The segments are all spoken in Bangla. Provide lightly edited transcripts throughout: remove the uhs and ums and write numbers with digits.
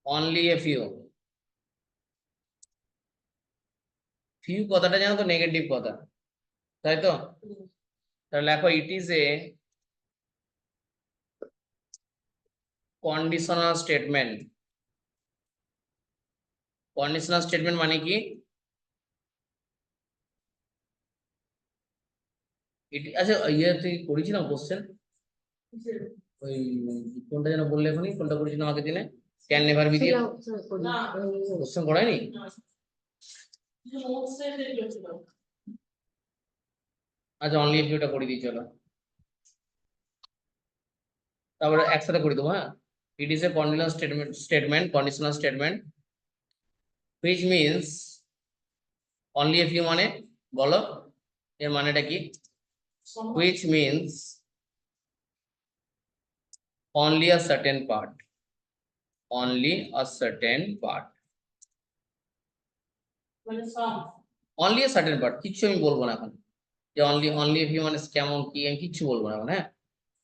Only a few. ফিউ কথাটা জানো তো নেগেটিভ কথা, তাই তো? তাহলে লেখো it is a conditional statement. Conditional statement মানে কি? আচ্ছা ইয়ে তুই করেছিলাম কোশ্চেন, ওই কোনটা যেন বললে এখনই, কোনটা করেছিলাম আগের দিনে? ক্যান নেভার বি দিয়ে কোশ্চেন করায়নি? আচ্ছা অনলি এ ফিউটা করে দিই চলো, তারপরে একসাথে করে দেবো। হ্যাঁ, it is a conditional statement which means only a few মানে বলো এর মানেটা কি? which means only a certain part, only a certain part, only a certain part। কিচ্ছু আমি বলবো না এখন, যে only a few মানে কেমন কি আমি কিচ্ছু বলবো না এখন। হ্যাঁ,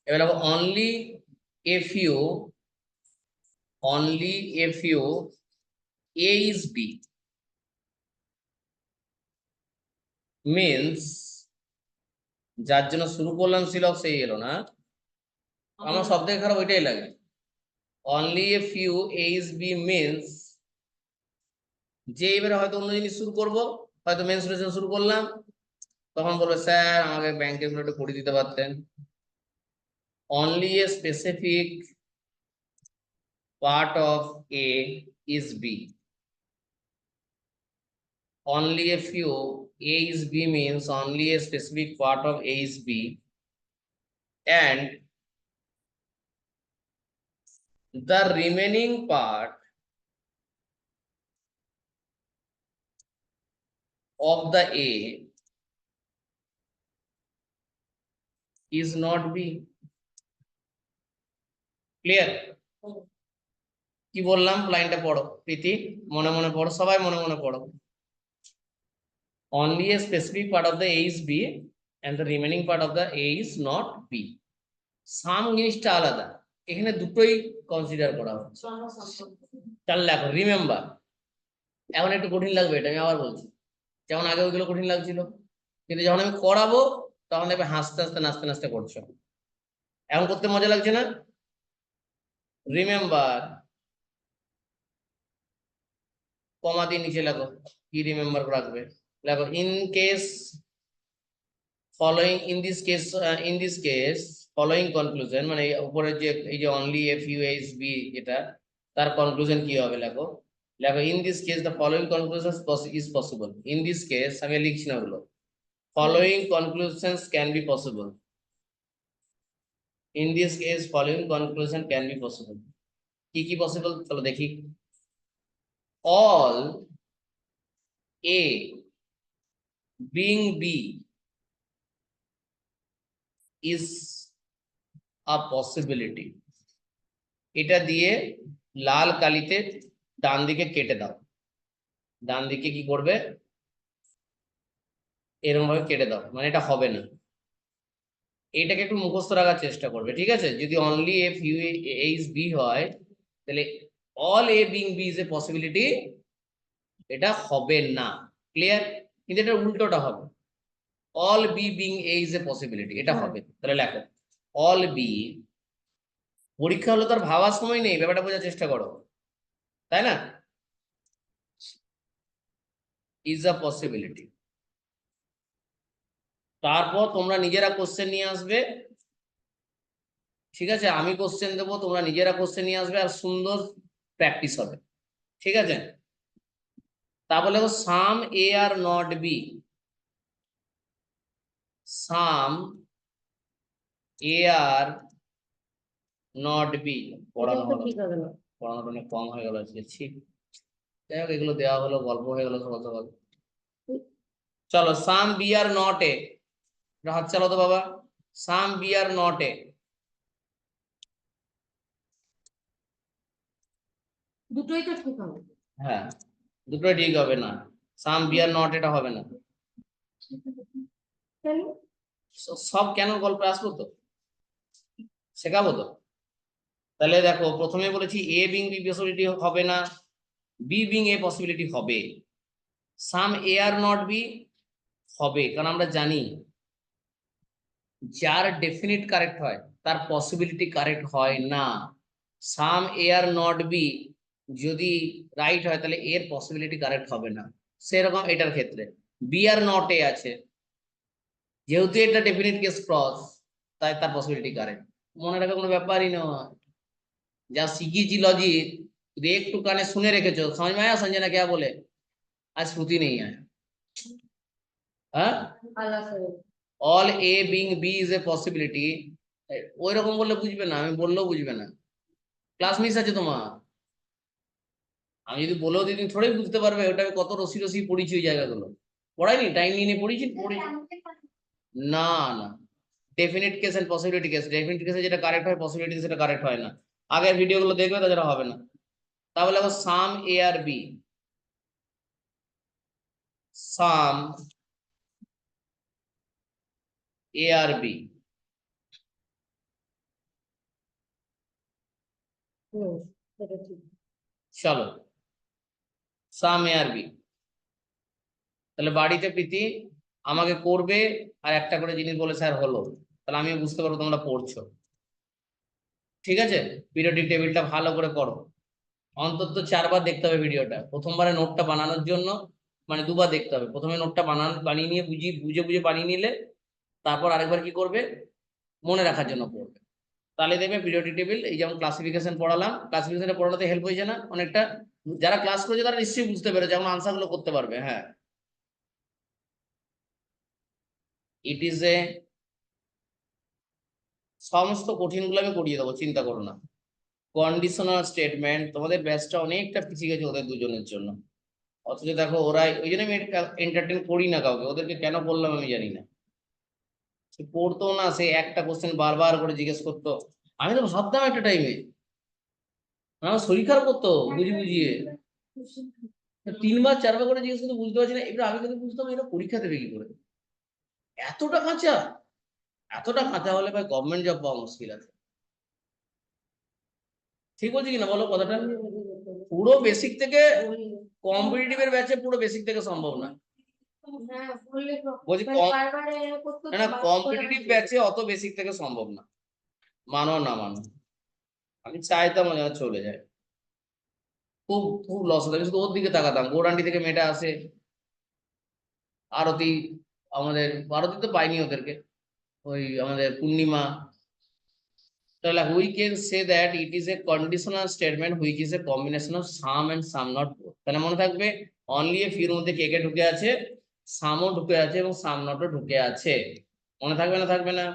এবার দেখো only a few, only a few A is B means যার জন্য শুরু করলাম সিলক সেই এলো না। আমার সব থেকে খারাপ ওইটাই লাগে। only a few A is B means যে এবারে হয়তো অন্য জিনিস শুরু করব, হয়তো মেনস্ট্রুয়েশন শুরু করলাম, তখন বলবে স্যার আমাকে ব্যাংকের গুলো একটু করে দিতে পারতেন। only a specific part of A is B, only a few A is B means only a specific part of A is B and the remaining part of the A is not B. Clear? কি বললাম লাইনটা পড়ো প্রীতি, মনে মনে পড়ো, সবাই মনে মনে পড়ো। only a specific part of the A is B and the remaining part of the A is not B. সাম জিনিসটা আলাদা, এখানে দুটোই কনসিডার করা হচ্ছে। তাহলে লেখো রিমেম্বার। এখন একটু কঠিন লাগবে, এটা আমি আবার বলছি, যেমন আগে ওইগুলো কঠিন লাগছিল, কিন্তু যখন আমি করাবো তখন দেখবে হাসতে হাসতে নাচতে নাচতে করছো। এখন করতে মজা লাগছে না? রিমেম্বার, কমা দিয়ে নিচে লেখো কি রিমেম্বার রাখবে। লেখো in case following, in this case following conclusion, মানে উপরে যে এই যে only a few H B এটা, তার কনক্লুশন কি হবে লেখো। লেখো in this case the following conclusion is possible. In this case আমি লিখছি না ওগুলো, following conclusions can be possible. In this case following conclusion can be possible. কি কি পসিবল চলো দেখি। All A being B is a possibility। এটা দিয়ে লাল কালিতে ডান দিকে কেটে দাও, ডান দিকে কি করবে এরকম ভাবে কেটে দাও, মানে এটা হবে না। এটাকে একটু মুখস্থ রাখার চেষ্টা করবে, ঠিক আছে? যদি only few H B হয় তাহলে all A being B is a possibility, এটা হবে না। ক্লিয়ার? কিন্তু এটা উল্টোটা হবে, all B being A is a possibility, এটা হবে। তাহলে লেখো অল বি, পরীক্ষা হলো তার ভাবার সময় নেই, ব্যাপারটা বোঝার চেষ্টা করো, তাই না? Is a possibility. তারপর তোমরা নিজেরা কোশ্চেন নিয়ে আসবে, ঠিক আছে? আমি কোশ্চেন দেবো, তোমরা নিজেরা কোশ্চেন নিয়ে আসবে, আর সুন্দর প্র্যাকটিস হবে, ঠিক আছে? তারপর দেখো some A are not B, some A are not B. পড়ানো হলো, পড়ানোটা অনেক কম হয়ে গেল আজকে, ঠিক? যাই হোক এগুলো দেওয়া হলো, গল্প হয়ে গেল সকাল সকাল। চলো সাম বি আর নট এ, হাত চালো তো বাবা। সাম বি আর নট এ, দুটোই তো ঠিক হবে। হ্যাঁ দুটোই ঠিক হবে না, সাম বি আর নট এটা হবে না। সব কেন গল্পে আসবো তো। শেখাবো তো। তাহলে দেখো প্রথমে বলেছি এ বিং বি পসিবিলিটি হবে না, বি বিং এ পসিবিলিটি হবে, সাম এ আর নট বি হবে, কারণ আমরা জানি যার ডেফিনিট কারেক্ট হয় তার পসিবিলিটি কারেক্ট হয় না। সাম এ আর নট বি যদি রাইট হয় তাহলে এর পসিবিলিটি কারেক্ট হবে না। সেরকম এটার ক্ষেত্রে বি আর নট এ আছে, যেহেতু এটা ডেফিনিট কেস ক্রস, তাই তার পসিবিলিটি কারেক্ট। মনে রাখার কোনো ব্যাপারই নয়, যা सीखी लॉजिक एक टू काने सुने রেখেছো, समझ में आया संजना क्या बोले? आज श्रुति नहीं आया। हाँ, আলাদা করে। All A being B is a possibility, ওই রকম বললে বুঝবে না, আমি বললেও বুঝবে না। ক্লাস মিস আছে তোমার, আমি যদি বলেও দিই তুমি থোড়াই বুঝতে পারবে। ওটা আমি কত রসি রসি পড়িছি ওই জায়গাগুলো, পড়াইনি, টাইম নিয়ে নিয়ে পড়িছি না না। Definite case and possibility case, definite কেসে যেটা কারেক্ট হয় পসিবিলিটি সেটা কারেক্ট হয় না। আগের ভিডিওগুলো দেখবে তাছাড়া হবে না। তাহলে আবার সাম A R B, some A R B, হুম, সেটা ঠিক। চলো সাম এ আর বি। তাহলে বাড়িতে প্রীতি আমাকে করবে আর একটা করে জিনিস বলে স্যার হলো, তাহলে আমি বুঝতে পারবো তোমরা পড়ছো। ঠিক আছে, পিরিয়ডিক টেবিলটা ভালো করে করো, অন্তত 4 বার দেখতে হবে ভিডিওটা। প্রথমবারে নোটটা বানানোর জন্য মানে 2 বার দেখতে হবে। প্রথমে নোটটা বানিয়ে নিয়ে বুঝে বুঝে বানিয়ে নিলে তারপর আরেকবার কি করবে, মনে রাখার জন্য পড়বে। তাহলে দেখবে পিরিয়ডিক টেবিল, এই যেমন ক্লাসিফিকেশন পড়ালাম, ক্লাসিফিকেশনে পড়াতে হেল্প হয়েছে না অনেকটা? যারা ক্লাস করেছে তারা নিশ্চয়ই বুঝতে পেরেছে, যেমন আনসার গুলো করতে পারবে। হ্যাঁ, ইট ইজ এ, সমস্ত কঠিন গুলো আমি করিয়ে দেবো, চিন্তা করো না। কন্ডিশনাল স্টেটমেন্ট, তোমাদের ব্যাচটা অনেকটা পিছিয়ে গেছে ওদের দুজনের জন্য, অথচ দেখো ওরাই, ওই জন্য আমি এন্টারটেন করি না কাউকে, ওদেরকে কেন বললাম আমি জানি না। সে পড়তো না, সে একটা কোশ্চেন বারবার করে জিজ্ঞেস করতো। আমি তো ভাবতাম একটা টাইমে, আমার শরীর খারাপ করতো বুঝি বুঝিয়ে, 3 বার 4 বার করে জিজ্ঞেস করতে, বুঝতে পারছি না। এবার আমি কিন্তু বুঝতাম এটা পরীক্ষা দেবে কি করে, এতটা কাঁচা। এতটা কাঁচা হলে ভাই গভর্নমেন্ট জব পাওয়া মুশকিল আছে। ঠিক বলছি কিনা বলো কথাটা? পুরো বেসিক থেকে, কম্পিটিটিভের ব্যাচে পুরো বেসিক থেকে সম্ভব না। হ্যাঁ, বললে তো বলছি মানে বারবার করতে না, কম্পিটিটিভ ব্যাচে অত বেসিক থেকে সম্ভব না, মানো না মানো। আমি চাইতাম ও যেন চলে যায়, খুব খুব লস হতো। আমি শুধু ওর দিকে তাকাতাম, গৌরান্ডি থেকে মেয়েটা আসে, আরতি, আমাদের আরতি তো পাইনি ওদেরকে, ওই আমাদের পূর্ণিমা। তাহলে we can say that it is a conditional statement which is a combination of some and some not both। তাহলে মনে থাকবে only a few এর মধ্যে কে কে ঢুকে আছে, some ও ঢুকে আছে এবং some not ও ঢুকে আছে। মনে থাকবে না থাকবে না?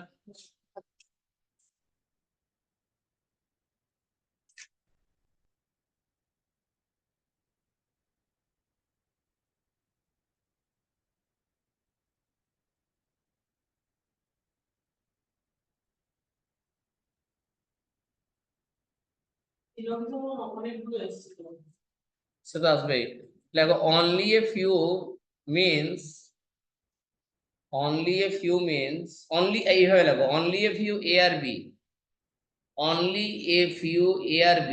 সেটা আসবেই। দেখো only a few means, only a few means, only এইভাবে লাগো, only a few a R b, only a few a R b,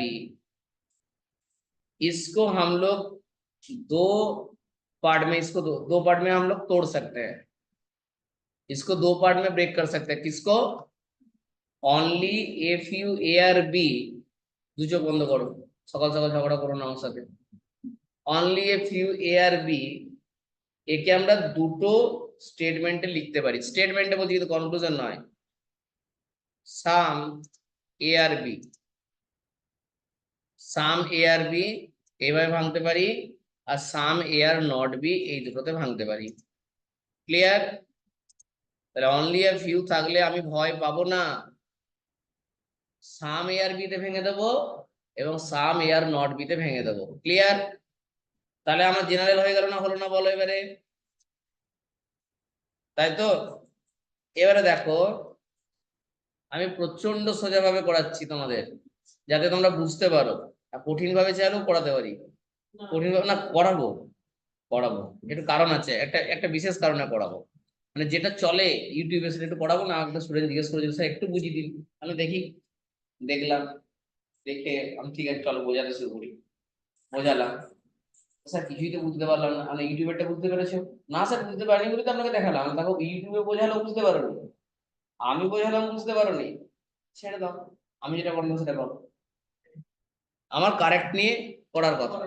इसको हम लोग दो पार्ट में, इसको दो पार्ट में हम लोग तोड़ सकते हैं, इसको 2 पार्ट में ब्रेक कर सकते हैं। किसको? only a few a R b, দু চোখ বন্ধ করো, সকাল সকাল ঝগড়া করো না আমার সাথে। only a few a R b, একে আমরা দুটো স্টেটমেন্টে লিখতে পারি, স্টেটমেন্টে বলছি কিন্তু কনক্লুশন নয়। সাম A R B, some A R B এইভাবে ভাঙতে পারি, আর সাম এ আর নট বি এই দুটোতে ভাঙতে পারি। ক্লিয়ার? তাহলে অনলি এ ফিউ থাকলে আমি ভয় পাবো না, সাম এ আর বি তে ভেঙে দেবো এবং সাম এ আর নট বি তে ভেঙে দেবো। ক্লিয়ার? তাহলে আমার জেনারেল হয়ে গেল না, হলো না বলো এবারে? তাই তো? এবারে দেখো আমি প্রচন্ড সোজাভাবে করাচ্ছি তোমাদের, যাতে তোমরা বুঝতে পারো। আর কঠিন ভাবে চাইলেও পড়াতে পারি, কঠিন ভাবে না করাবো, পড়াবো, একটু কারণ আছে, একটা একটা বিশেষ কারণে পড়াবো। মানে যেটা চলে ইউটিউবে সেটা একটু পড়াবো না, একটা স্টুডেন্ট জিজ্ঞেস করেছিল স্যার একটু বুঝিয়ে দিন, আমি দেখি, দেখলাম, দেখে আমি ঠিক আছে চলো বোঝাতে শুরু করি, বোঝালাম, স্যার কিছুই তো বুঝতে পারলাম না, আমি ইউটিউবেরটা বুঝতে পেরেছো? না স্যার বুঝতে পারিনি বলে তো আপনাকে দেখালাম, আমি দেখো ইউটিউবে বোঝালেও বুঝতে পারোনি, আমি বোঝালাম বুঝতে পারোনি, ছেড়ে দাও, আমি যেটা করবো সেটা করো, আমার কারেক্ট নিয়ে পড়ার কথা,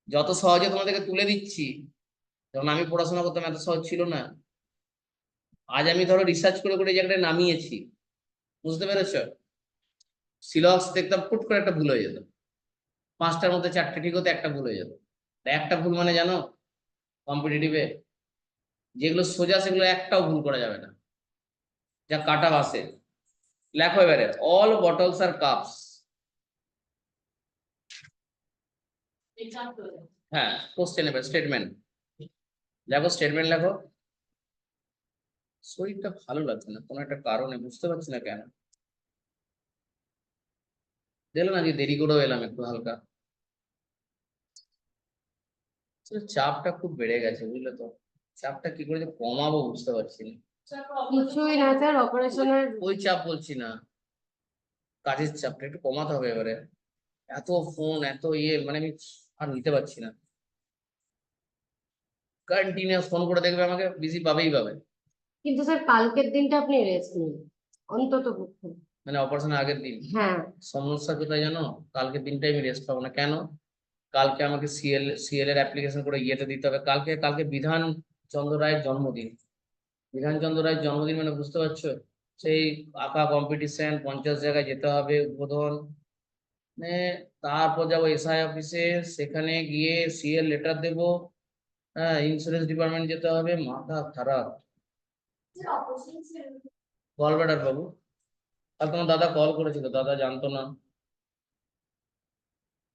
যত সহজে তোমাদেরকে তুলে দিচ্ছি, যখন আমি পড়াশোনা করতাম এত সহজ ছিল না, আজ আমি ধরো রিসার্চ করে করে এই জায়গাটা নামিয়েছি, বুঝতে পেরেছো? সিলেবাস দেখতাম ফুট করে একটা ভুল হয়ে যেত, পাঁচটার মধ্যে চারটে ঠিক হতো, একটা ভুল হয়ে যেত, তা একটা ভুল মানে জানো কম্পিটিটিভে যেগুলো সোজা সেগুলো একটাও ভুল করা যাবে না, যা কাটা বাসে। লেখো এবারে অল বটলস আর কাপস, হ্যাঁ কোশ্চেন এবার স্টেটমেন্ট, লেখো স্টেটমেন্ট লেখো। শরীরটা ভালো লাগছে না কোনো একটা কারণে, বুঝতে পারছি না কেন, দেখলাম আজকে দেরি করেও এলাম একটু হালকা, আসলে চাপটা খুব বেড়ে গেছে বুঝলে তো, চাপটা কি করে যে কমাবো বুঝতে পারছি না। কিছুই না স্যার, অপারেশনের ওই চাপ বলছি না, কাজের চাপটা একটু কমাতে হবে এবারে, এত ফোন এত মানে আমি আর নিতে পারছি না, কন্টিনিউয়াস ফোন করে দেখবে আমাকে, বিজি পাবেই পাবে। কিন্তু স্যার কালকের দিনটা আপনি রেস্ট নিন অন্তত পক্ষে। মানে অপারেশনের আগের দিন হ্যাঁ, সমস্যা কোথায় জানো, কালকে দিনটাই আমি রেস্ট পাবো না কেন, কালকে আমাকে সিএল এর অ্যাপ্লিকেশন করে ইয়েতে দিতে হবে, কালকে কালকে বিধান চন্দ্র রায়ের জন্মদিন, বিধান চন্দ্র রায়ের জন্মদিন মানে বুঝতে পারছো, সেই আঁকা কম্পিটিশন 50 জায়গায় যেতে হবে উদ্বোধন, মানে তারপর যাবো এসআই অফিসে, সেখানে গিয়ে সিএল লেটার দেবো, হ্যাঁ ইন্স্যুরেন্স ডিপার্টমেন্ট যেতে হবে, মাথা খারাপ। কল ব্যাটার বাবু, আর তোমার দাদা কল করেছিল, দাদা জানতো না।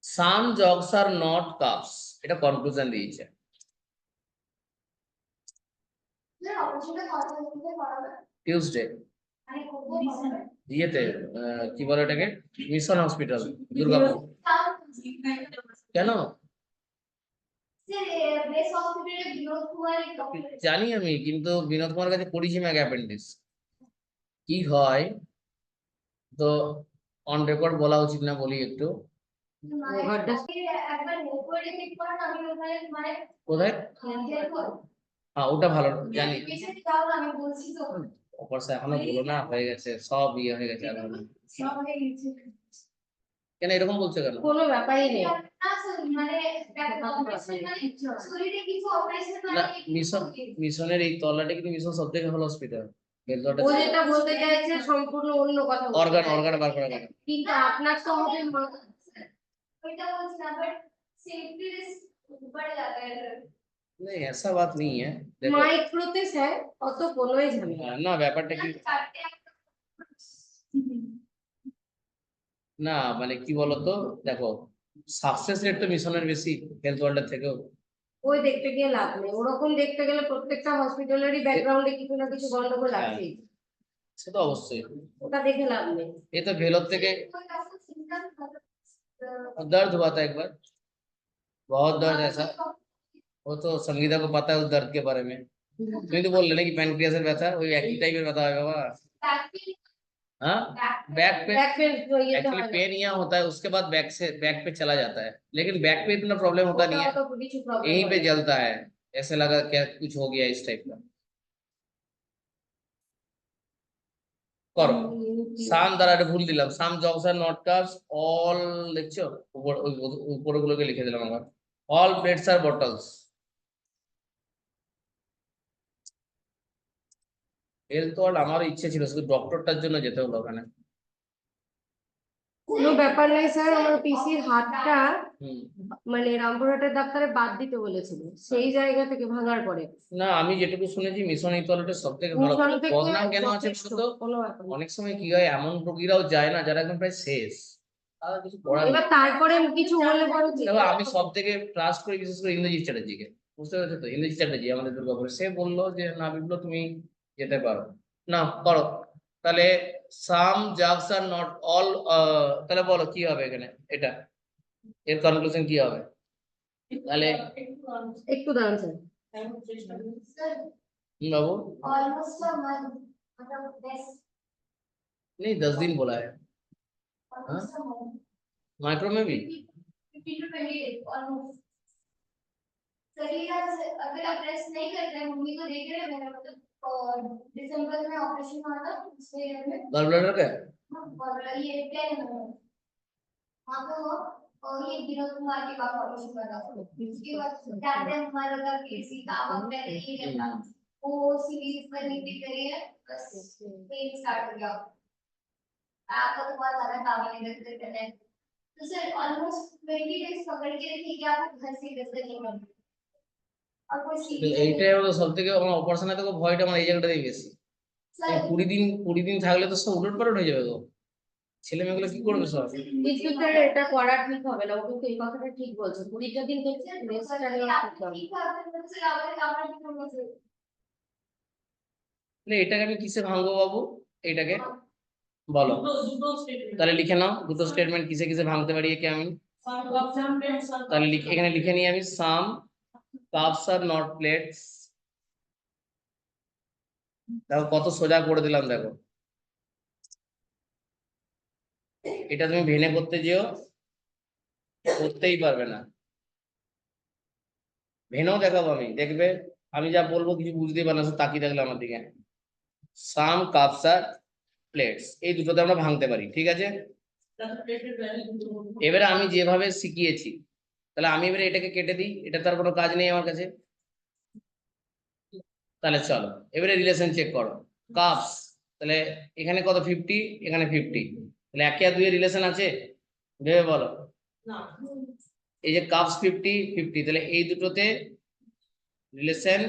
সাম জগস আর নট কাপস, এটা কনক্লুশন দিয়েছে টিউসডে ইয়েতে, কি বলে এটাকে, মিশন হসপিটাল দুর্গাপুর। কেন জানি আমি, কিন্তু বিনোদ কুমার কাছে করেছি ম্যাগ অ্যাপেন্ডিক্স, কি হয় তো অন রেকর্ড বলা উচিত না, বলি একটু। ঘরটা কোথায়? হ্যাঁ ওটা ভালো জানি, অপারেশন এখনো বলো না, হয়ে গেছে সব ইয়ে হয়ে গেছে এখন, কেন এরকম বলছো কেন? কোনো ব্যাপারই নেই। না মিশন, মিশনের এই তলাটা কিন্তু মিশন সব থেকে ভালো হসপিটাল, ও যেটা বলতে চাইছে সম্পূর্ণ অন্য কথা বলতে অর্গান চাইছে। অর্গান বার করা কেন? কিন্তু আপনার তো হবে नहीं ऐसा बात नहीं है, देखो মাইক্রোতে স্যার অত কোনোই ঝামেলা না ব্যাপারটা কি, না মানে কি বলতো, দেখো সাকসেস রেট তো মিশনের বেশি হেলথ ওয়ার্ল্ডের থেকেও, ওই দেখতে গিয়ে লাভ নেই, ওরকম দেখতে গেলে প্রত্যেকটা হসপিটালেরই ব্যাকগ্রাউন্ডে কিছু না কিছু গন্ডগোল হ্যাঁ আছেই, সে তো অবশ্যই, ওটা দেখে লাভ নেই। ये तो भेलोर থেকে दर्द हुआ था एक बार, बहुत दर्द ऐसा, वो तो संगीता को पता है उस दर्द के बारे में, তুমি তো বললে নাকি প্যানক্রিয়াসের ব্যথা, ওই একই টাইপের ব্যথা হয় বাবা। हाँ बैक पे, ব্যাক পেন ইয়েতে एक्चुअली হয় না, पेन यहाँ होता है उसके बाद बैक से बैक पे चला जाता है, लेकिन बैक पे इतना प्रॉब्लम होता ওটা नहीं है, অত কিছু প্রবলেম यहीं হয় पे না। जलता है, ऐसे लगा क्या कुछ हो गया इस टाइप का। করো সাম দ্বারা এটা ভুল দিলাম, some jugs are not cups all, দেখছো উপর ওই উপরগুলোকে লিখে দিলাম আবার, all plates are bottles, health world আমার ইচ্ছে ছিল, শুধু ডক্টরটার জন্য যেতে হলো ওখানে। কোনো ব্যাপার নাই স্যার, আমার পিসির হাতটা হুম। মানে রামপুরহাটের ডাক্তারে বাদ দিতে বলেছিল, সেই জায়গা থেকে ভাঙার পরে। না আমি যেটুকু শুনেছি মিশন এই তলাটা সব থেকে ভালো, মিশন থেকে বদনাম কেন আছে যথেষ্ট, বলতো, কোনো ব্যাপার নেই। অনেক সময় কি হয় এমন রোগীরাও যায় না যারা একদম প্রায় শেষ, তারা কিছু করার নেই। এবার তারপরে কিছু হলে পরে দেখো আমি সব থেকে ট্রাস্ট করি বিশেষ করে ইন্দ্রজিৎ চ্যাটার্জিকে, বুঝতে পারছো তো, ইন্দ্রজিৎ চ্যাটার্জি আমাদের দুর্গাপুরে, সে বললো যে না বিপ্লব তুমি যেতে পারো, না করো, তাহলে সাম জাগস আর নট অল, তাহলে বলো কি হবে এখানে, এটা এর কনক্লুশন কি হবে তাহলে? একটু দাঁড়ান sir, Babu almost a month, मतलब बेस्ट नहीं 10 दिन बोला है। हाँ ऑलमोस्ट अ मंथ, माइक्रो में भी 15 to 20 days ऑलमोस्ट। चलिए अगर आप रेस्ट नहीं कर रहे, मम्मी को देख रहे हैं मेरा मतलब, और दिसंबर में ऑपरेशन हुआ था पिछले ईयर में। गॉल ब्लैडर का है? और ये क्या है वहाँ पे वो, और ये विनोद कुमार के पापा ऑपरेशन कर रहा था। उसके बाद जानते हैं हमारा का किसी का वक्त है नहीं करता, वो सीरीज करनी थी करी है, बस पेन स्टार्ट हो गया। आपका तो बहुत ज्यादा काम है इधर उधर करना है, तो सर ऑलमोस्ट 20 डेज पकड़ के रखिए कि आप घर से इधर से नहीं करते, और कोई सीरीज এইটাই হলো সব থেকে আমার অপারেশনে থেকে ভয়টা আমার এই জায়গাটাতেই বেশি। এই सर 20 দিন থাকলে তো সব উলট পালট হয়ে যাবে গো, ছেলে মেয়েগুলো কি করবে সব? কিন্তু স্যার এটা করা ঠিক হবে না, ও কিন্তু এই কথাটা ঠিক বলছে, 20টা দিন থেকে রেস্টটা নেওয়া ঠিক হবে। তাহলে এটাকে আমি কিসে ভাঙবো বাবু? এটাকে বলো, তাহলে লিখে নাও দুটো স্টেটমেন্ট কিসে কিসে ভাঙতে পারি একে আমি। তাহলে এখানে লিখে নিই আমি সাম কাপস আর নট প্লেটস। দেখো কত সোজা করে দিলাম, দেখো এটা তুমি ভেঙে করতে যেও, করতেই পারবে না। ভেনেও দেখাবো আমি, দেখবে আমি যা বলবো কিছু বুঝতেই পারবে না, শুধু তাকিয়ে থাকলে আমার দিকে। সাম কাপস আর প্লেটস এই দুটোতে আমরা ভাঙতে পারি, ঠিক আছে। এবারে আমি যেভাবে শিখিয়েছি, তাহলে আমি এবারে এটাকে কেটে দিই, এটা তার কোনো কাজ নেই আমার কাছে। তাহলে চলো এবারে রিলেশন চেক করো। কাপস, তাহলে এখানে কত 50, এখানে 50, তাহলে 1 আর 2 এর রিলেশন আছে? ভেবে বলো। এই যে কাপস 50 50, তাহলে এই দুটোতে রিলেশন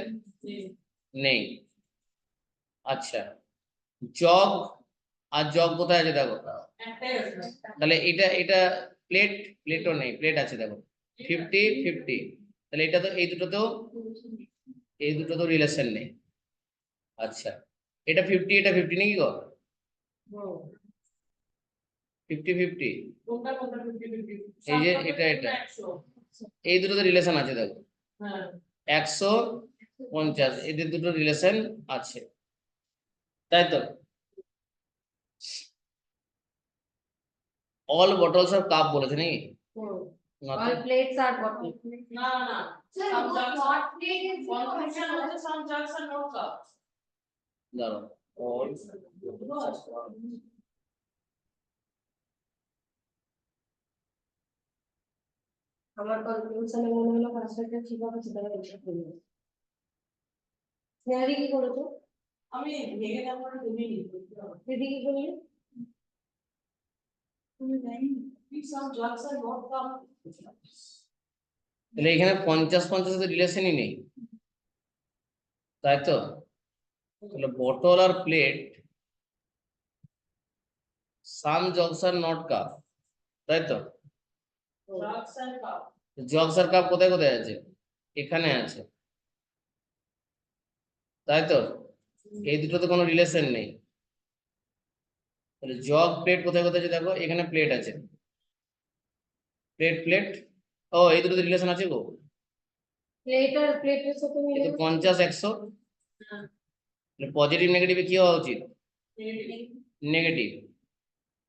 নেই। আচ্ছা, জগ আর জগ কোথায় আছে দেখো, তাহলে এটা এটা প্লেট, প্লেটও নেই, প্লেট আছে দেখো 50 50, তাহলে এটা তো এই দুটো তো রিলেশন নেই। আচ্ছা, এটা 50 এটা 50 নাকি গো? 50 50, এই যে এটা এই দুটোতে রিলেশন আছে দেখো 150, এদের দুটো রিলেশন আছে, তাই তো। অল বটলস অফ কাপ বলেছে নাকি? না তো, All plates are bottom. No, no. Sir, what plate is Confusion হচ্ছে some jugs and no cups. দাঁড়াও, অল আমার কনফিউশনে মনে হলো পাঁচটা ঠিক হবে, সেটা এটা করি। স্নেহারি কি করেছো? আমি ভেঙে দেওয়ার পরে তুমি দিদি কি করলি? তুমি জানি some jugs and no cups. তাহলে এখানে 50 50 তো রিলেশনই নেই, তাই তো। তাহলে bottle are plate, some jugs are not cup, তাই তো। Jugs and cups. Jugs are cup কোথায় কোথায় আছে? এখানে আছে, তাই তো। এই দুটোতে কোনো রিলেশন নেই, তাহলে জগ প্লেট কোথায় কোথায় আছে দেখো, এখানে প্লেট আছে, প্লেট প্লেট, ও এই দুটোতে রিলেশন আছে গো। প্লেটের সাথে এই মিলে তো 50 100, পজিটিভ নেগেটিভে কি হওয়া উচিত? নেগেটিভ।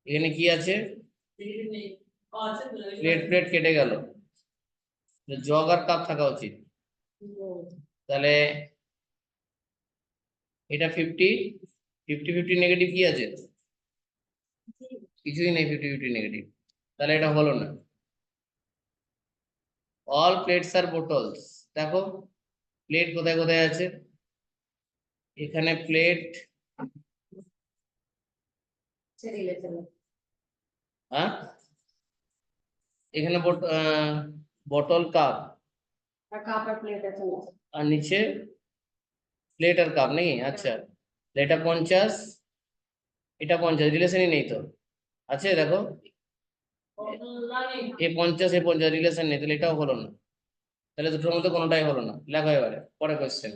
এখানে কি আছে? প্লেট প্লেট কেটে গেল, জগ আর কাপ থাকা উচিত। তাহলে এটা 50 50 50, নেগেটিভ কি আছে? কিছুই নেই, 50 50 নেগেটিভ, তাহলে এটা হলো না। অল প্লেটস আর বোটলস, দেখো প্লেট কোথায় কোথায় আছে, এখানে প্লেট, রিলেশন হ্যাঁ এখানে বটল কাপ, আর কাপ আর প্লেট আছে না। আর নিচে প্লেট আর কাপ নেই। আচ্ছা, এটা 50 এটা 50, রিলেশনই নেই তো, আছে দেখো এ 50 এ 50 রিলেশন নেই, তাহলে এটাও হলো না। তাহলে দুটোর মধ্যে কোনোটাই হলো না, লেখো এবারে পরে question.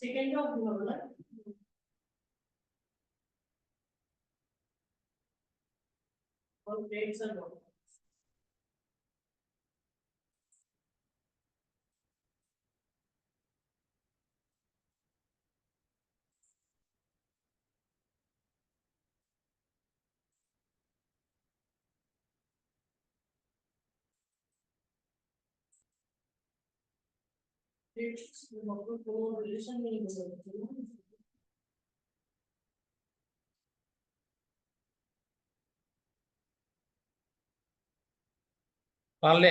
Second of November. All grades are not. It's not a relation नहीं हो सकती। পারলে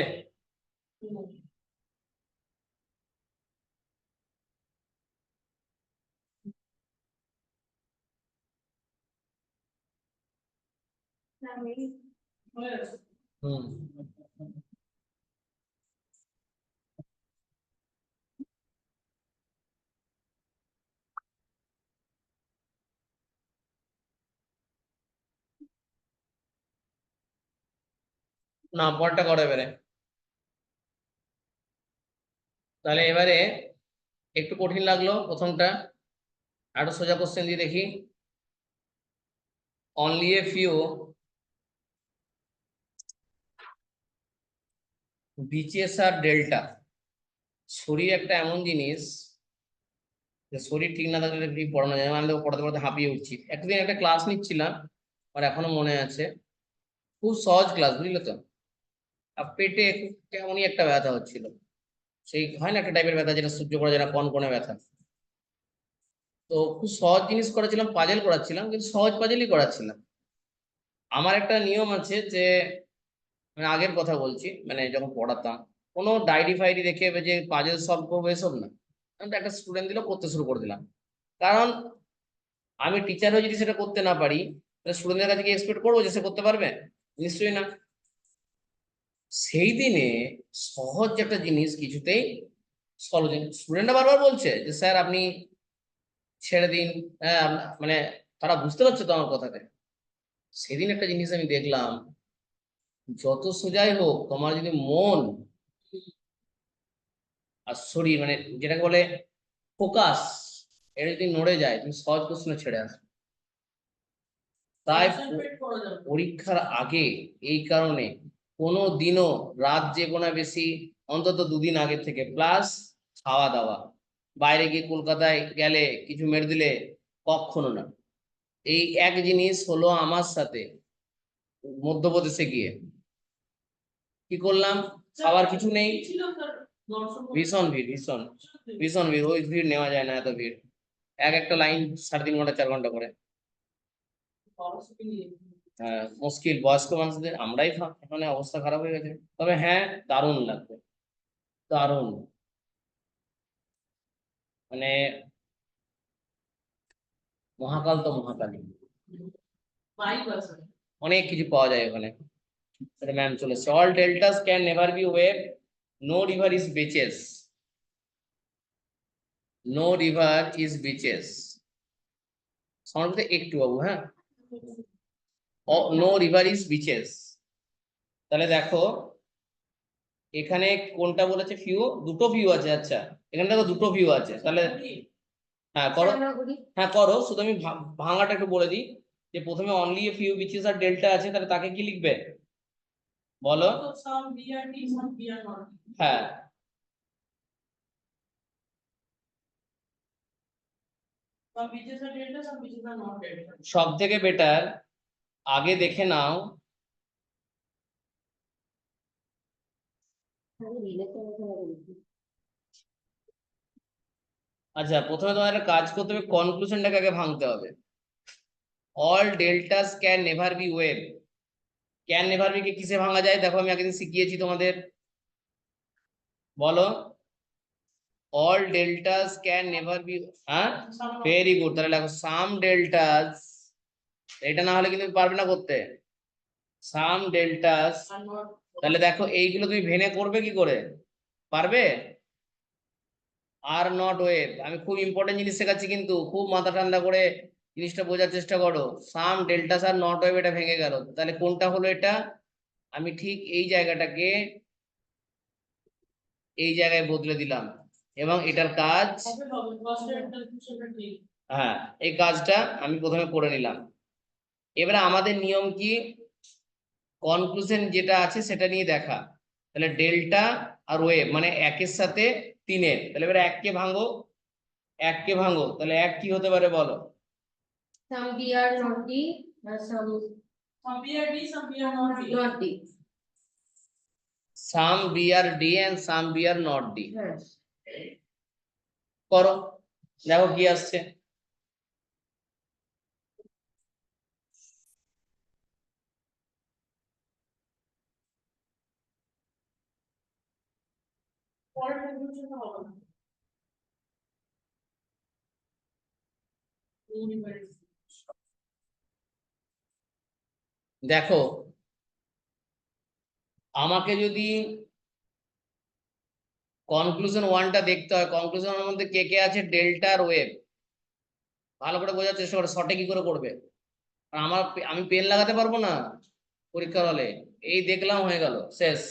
হুম না পরটা করো এবারে। তাহলে এবারে একটু কঠিন লাগলো প্রথমটা, আরো সোজা কোশ্চেন দিয়ে দেখি। Only a few beaches are delta. শরীর একটা এমন জিনিস যে শরীর ঠিক না থাকলে কি পড়ানো যায় না। আমি তো পড়াতে পড়াতে হাঁপিয়ে উঠছি। একদিন একটা ক্লাস নিচ্ছিলাম, আর এখনো মনে আছে, খুব সহজ ক্লাস, বুঝলে তো। আর পেটে কেমনই একটা ব্যথা হচ্ছিল, সেই হয় না একটা টাইপের ব্যথা যেটা সহ্য করা যায় না, কনকনে ব্যথা। তো খুব সহজ জিনিস করেছিলাম, পাজেল করাচ্ছিলাম, কিন্তু সহজ পাজেলই করাচ্ছিলাম। আমার একটা নিয়ম আছে যে, মানে আগের কথা বলছি, মানে যখন পড়াতাম, কোনো ডায়েরি ফাইরি দেখে যে পাজেল সলভ করবো এসব না। আমি তো একটা স্টুডেন্ট দিল, করতে শুরু করে দিলাম। কারণ আমি টিচার হয়ে যদি সেটা করতে না পারি, তাহলে স্টুডেন্টের কাছে কি এক্সপেক্ট করবো যে সে করতে পারবে? নিশ্চয়ই না। সেই দিনে সহজ একটা জিনিস কিছুতেই সলভ, স্টুডেন্টরা বারবার বলছে যে স্যার আপনি ছেড়ে দিন। হ্যাঁ মানে তারা বুঝতে পারছে তো আমার কথাতে। সেদিন একটা জিনিস আমি দেখলাম, যত সোজাই হোক তোমার যদি মন আর শরীর, মানে যেটাকে বলে ফোকাস, এটা যদি নড়ে যায়, তুমি সহজ প্রশ্ন ছেড়ে আসো। তাই Concentrate করা যাবে। পরীক্ষার আগে এই কারণে কোনো দিনও রাত জেগো না বেশি, অন্তত 2 দিন আগে থেকে। প্লাস খাওয়া দাওয়া, বাইরে গিয়ে কলকাতায় গেলে কিছু মেরে দিলে, কখনো না। এই এক জিনিস হলো আমার সাথে মধ্যপ্রদেশে গিয়ে। কি করলাম, খাবার কিছু নেই, ছিল স্যার দর্শক ভীষণ ভিড়, ভীষণ ভীষণ ভিড়, ওই ভিড় নেওয়া যায় না, এত ভিড়। একটা লাইন 3.5 ঘন্টা 4 ঘন্টা করে। হ্যাঁ মুশকিল, বয়স্ক মানুষদের আমরাই মানে অবস্থা খারাপ হয়ে গেছে। তবে হ্যাঁ, দারুণ লাগবে, দারুণ। মানে মহাকাল তো মহাকালী, বাইক আছে। অনেক কিছু পাওয়া যায় ওখানে। ম্যাম চলে এসছে। All deltas can never be wave, no river is beaches, no river is beaches. Sound একটু বাবু, হ্যাঁ, নো রিভার ইজ বিচেস। তাহলে দেখো এখানে কোনটা বলেছে ভিউ, দুটো ভিউ আছে। আচ্ছা এখানে দেখো দুটো ভিউ আছে, তাহলে হ্যাঁ করো। হ্যাঁ করো, শুধু আমি ভাঙাটা একটু বলে দিই, যে প্রথমে only a few beaches are delta আছে, তাহলে তাকে কি লিখবে বলো? Some B are T, some B are not. হ্যাঁ Some beaches are delta, some beaches are not delta. সব থেকে বেটার আগে দেখে নাও। আচ্ছা প্রথমে তোমার একটা কাজ করতে হবে, কনক্লুশনটাকে আগে ভাঙতে হবে। All deltas can never be wave, can never be কে কিসে ভাঙা যায় দেখো, আমি আগেদিন শিখিয়েছি তোমাদের, বলো। All deltas can never be, হ্যাঁ ভেরি গুড। তাহলে দেখো সাম ডেল্টাস, এটা না হলে কিন্তু পারবে না করতে, সাম ডেল্টাস। Are not. তাহলে দেখো এইগুলো তুমি ভেঙে করবে কি করে, পারবে? আর নট ওয়েভ, আমি খুব ইম্পর্টেন্ট জিনিস শেখাচ্ছি, কিন্তু খুব মাথা ঠান্ডা করে জিনিসটা বোঝার চেষ্টা করো। সাম ডেল্টাস আর নট ওয়েভ, এটা ভেঙে গেল, তাহলে কোনটা হলো এটা? আমি ঠিক এই জায়গাটাকে এই জায়গায় বদলে দিলাম, এবং এটার কাজ, হবে হবে কস্টের ক্যালকুলেশনটা ঠিক হ্যাঁ এই কাজটা আমি প্রথমে করে নিলাম। এবারে আমাদের নিয়ম কি, কনক্লুশন যেটা আছে সেটা নিয়ে দেখা। তাহলে ডেল্টা আর ওয়েভ মানে একের সাথে তিনের, তাহলে এবারে এককে ভাঙো, এককে ভাঙো, তাহলে এক কি হতে পারে বলো? Some B are not D, some some B are D some B are not D not D. Some B are D and some B are not D. Yes. করো, দেখো কি আসছে। পরের ক্যালকুলেশনটা হবে না দেখো আমাকে যদি কনক্লুশন ওয়ানটা দেখতে হয়, কনক্লুশনের মধ্যে কে কে আছে, ডেল্টা আর ওয়েভ, ভালো করে বোঝার চেষ্টা করো, শর্টে কি করে করবে। আর আমি পেন লাগাতে পারবো না পরীক্ষার হলে, এই দেখলাম হয়ে গেল শেষ।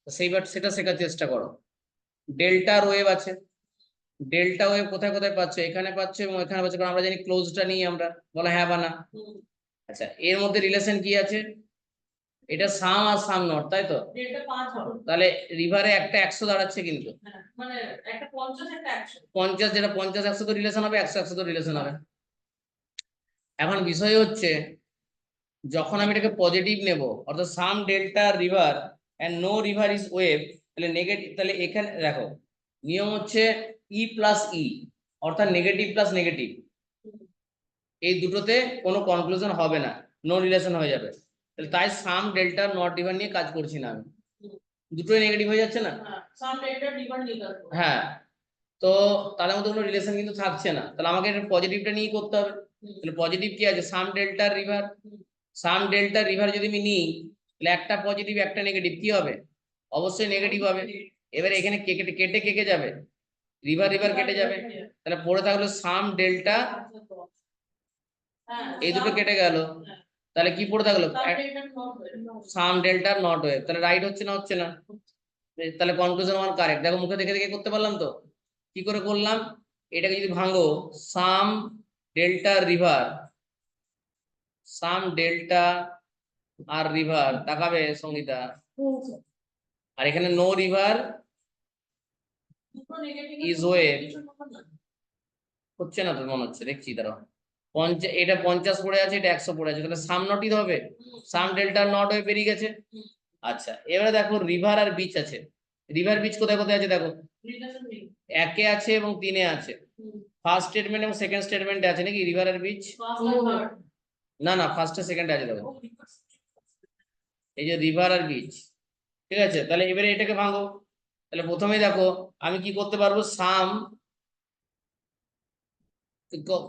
তো সেইবার সেটা শেখার চেষ্টা করো। ডেল্টা আর ওয়েভ আছে, ডেল্টা ওয়েভ কোথায় কোথায় পাচ্ছে, এখানে পাচ্ছে এবং এখানে পাচ্ছে, কারণ আমরা জানি ক্লোজটা নিই আমরা, বলো হ্যাঁ বা না। আচ্ছা এর মধ্যে রিলেশন কি আছে, এটা সাম আর সাম নট, তাই তো? ডেল্টা 5 হবে তাহলে রিভারে একটা 100 দাঁড়াচ্ছে কিন্তু, হ্যাঁ মানে একটা 50 একটা 100 50 যেটা 50 100 তো রিলেশন হবে, 100 100 তো রিলেশন হবে। এখন বিষয় হচ্ছে যখন আমি এটাকে পজিটিভ নেব, অর্থাৎ some delta river and no river is wave, তাহলে নেগেটিভ, তাহলে এখানে দেখো নিয়ম হচ্ছে ই প্লাস ই, অর্থাৎ নেগেটিভ প্লাস নেগেটিভ, এই দুটোতে কোনো কনক্লুশন হবে না, নো রিলেশন হয়ে যাবে। তাহলে তাই সাম ডেল্টা নট রিভার নিয়ে কাজ করছি না আমি, দুটোই নেগেটিভ হয়ে যাচ্ছে না। হ্যাঁ সাম ডেল্টা ডিভাইড নিয়ে কাজ করব হ্যাঁ, তো তাদের মধ্যে কোনো রিলেশন কিন্তু থাকছে না, তাহলে আমাকে এটা পজিটিভটা নিয়ে করতে হবে। তাহলে পজিটিভ কি আছে, সাম ডেল্টা রিভার, সাম ডেল্টা রিভার যদি আমি নিই তাহলে একটা পজিটিভ একটা নেগেটিভ, কি হবে? অবশ্যই নেগেটিভ হবে। এবারে এখানে কেটে কেটে কেটে যাবে, রিভার রিভার কেটে যাবে, তাহলে পড়ে থাকলো সাম ডেল্টা, হ্যাঁ এই দুটো কেটে গেল, তাহলে কি পড়ে থাকলো, সাম ডেল্টা নট হবে সাম ডেল্টা নট ওয়েভ, তাহলে রাইট হচ্ছে না, হচ্ছে না? তাহলে কনক্লুশন ওয়ান কারেক্ট। দেখো মুখে দেখে দেখে করতে পারলাম তো, কি করে করলাম, এটাকে যদি ভাঙো, সাম delta river, some delta are river, তাকাবে সঙ্গীতা, আর এখানে নো রিভার দুটো নেগেটিভ Is wave. হচ্ছে না তো মনে হচ্ছে, দেখছি দাঁড়াও, এটা 50 পড়ে আছে, এটা 100 পড়ে আছে, তাহলে সাম নটই তো হবে, সাম ডেল্টা নট হয়ে বেরিয়ে গেছে। আচ্ছা এবারে দেখো রিভার আর বিচ আছে, রিভার বিচ কোথায় কোথায় আছে দেখো, রিলেশন নেই একে আছে এবং তিনে আছে, ফার্স্ট স্টেটমেন্ট এবং সেকেন্ড স্টেটমেন্টে আছে নাকি রিভার আর বিচ? ফার্স্ট আর থার্ড না না, ফার্স্টে সেকেন্ডে আছে দেখো, এই যে রিভার আর বিচ, ঠিক আছে? তাহলে এবারে এটাকে ভাঙো, তাহলে প্রথমে দেখো আমি কি করতে পারবো, সাম,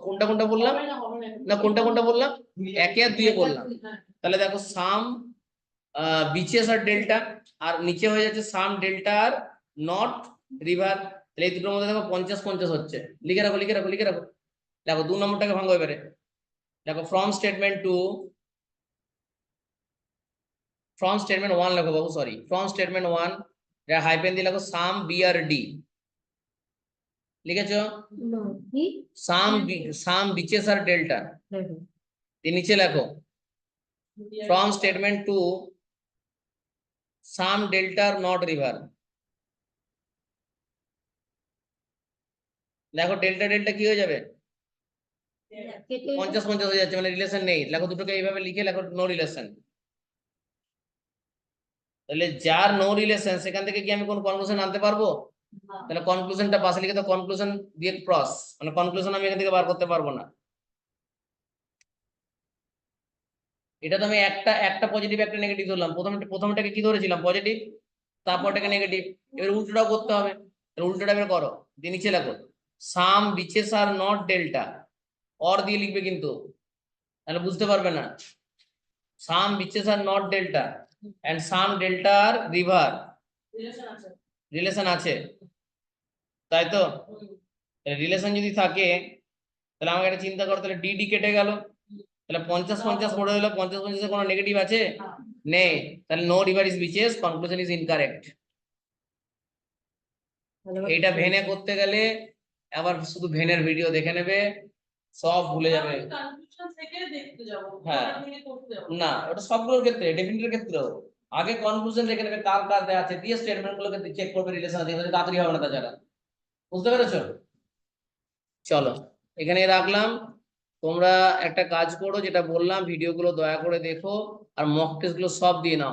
কোনটা কোনটা বললাম, হবে না না কোনটা কোনটা বললাম, একে আর দুয়ে বললাম। তাহলে দেখো সাম বিচেস আর ডেল্টা, আর নিচে হয়ে যাচ্ছে সাম ডেল্টা আর নট রিভার, তাহলে এই দুটোর মধ্যে দেখো 50 50 হচ্ছে, লিখে রাখো লিখে রাখো লিখে রাখো। দেখো 2 নম্বরটাকে ভাঙো এবারে, দেখো ফ্রম স্টেটমেন্ট 1 লেখো বাবু, সরি ফ্রম স্টেটমেন্ট 1 হাইপেন দিয়ে লেখো সাম বি আর ডি, লিখেছো? No, D. Some beaches are delta, নিচে লেখো from statement 2 some delta are not river, দেখো ডেল্টা ডেল্টা কি হয়ে যাবে, 50 50 হয়ে যাচ্ছে, মানে রিলেশন নেই, লেখো দুটোকে এইভাবে লিখে লেখো নো রিলেশন। তাহলে যার নো রিলেশন সেখান থেকে কি আমি কোন কনক্লুশন আনতে পারবো? তাহলে কনক্লুশনটা পাশে লিখে তো কনক্লুশন দিয়ে ক্রস, মানে কনক্লুশন আমি এখান থেকে বার করতে পারবো না। এটা তো আমি একটা একটা পজিটিভ একটা নেগেটিভ ধরলাম, প্রথমটাকে কি ধরেছিলাম, পজিটিভ, তারপরটাকে নেগেটিভ, এবার উল্টোটাও করতে হবে, তাহলে উল্টোটা বের করো, দিয়ে নিচে লেখো some beaches are not delta, or দিয়ে লিখবে কিন্তু, তাহলে বুঝতে পারবে না, some beaches are not delta and some delta are river, relation আছে রিলেশন আছে, তাই তো? রিলেশন যদি থাকে তাহলে আমাকে একটা চিন্তা করো, তাহলে ডি কেটে গেল, তাহলে 50 50 পড়ে হলো, 50 50 এ কোনো নেগেটিভ আছে নেই, তাহলে no river is beaches, conclusion is incorrect. এইটা ভেনে করতে গেলে আবার শুধু ভেনের ভিডিও দেখে নেবে, সব ভুলে যাবে। কনফিউশন থেকে দেখতে যাবো, হ্যাঁ। ওটা থেকে করতে যাবো। না, ওটা সবগুলোর ক্ষেত্রে, ডেফিনেটের ক্ষেত্রেও আগে কনক্লুশন দেখে নেবে কার কার দেওয়া আছে, দিয়ে স্টেটমেন্ট গুলোকে চেক করবে রিলেশন আছে, তাড়াতাড়ি হবে না তাছাড়া। বুঝতে পেরেছো? চলো এখানে রাখলাম। তোমরা একটা কাজ করো, যেটা বললাম, ভিডিওগুলো দয়া করে দেখো আর মক টেস্ট গুলো সব দিয়ে নাও।